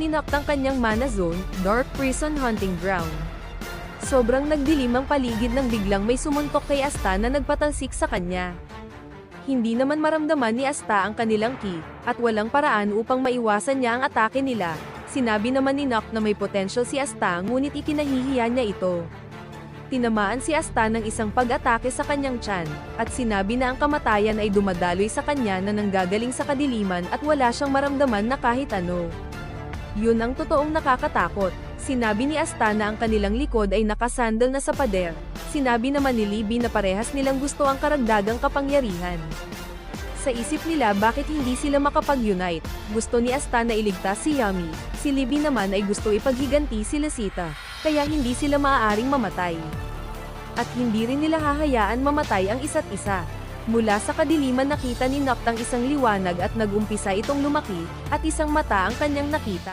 ni Noct ang kanyang mana zone, Dark Prison Hunting Ground. Sobrang nagdilim ang paligid nang biglang may sumuntok kay Asta na nagpatalsik sa kanya. Hindi naman maramdaman ni Asta ang kanilang ki, at walang paraan upang maiwasan niya ang atake nila. Sinabi naman ni Noct na may potential si Asta ngunit ikinahihiya niya ito. Tinamaan si Asta ng isang pag-atake sa kanyang tiyan, at sinabi na ang kamatayan ay dumadaloy sa kanya na nanggagaling sa kadiliman at wala siyang maramdaman na kahit ano. Yun ang totoong nakakatakot. Sinabi ni Asta na ang kanilang likod ay nakasandal na sa pader. Sinabi naman ni Libby na parehas nilang gusto ang karagdagang kapangyarihan. Sa isip nila bakit hindi sila makapag-unite. Gusto ni Asta na iligtas si Yami. Si Libby naman ay gusto ipaghiganti si Lasita. Kaya hindi sila maaaring mamatay. At hindi rin nila hahayaan mamatay ang isa't isa. Mula sa kadiliman nakita ni Noct ang isang liwanag at nag-umpisa itong lumaki, at isang mata ang kanyang nakita.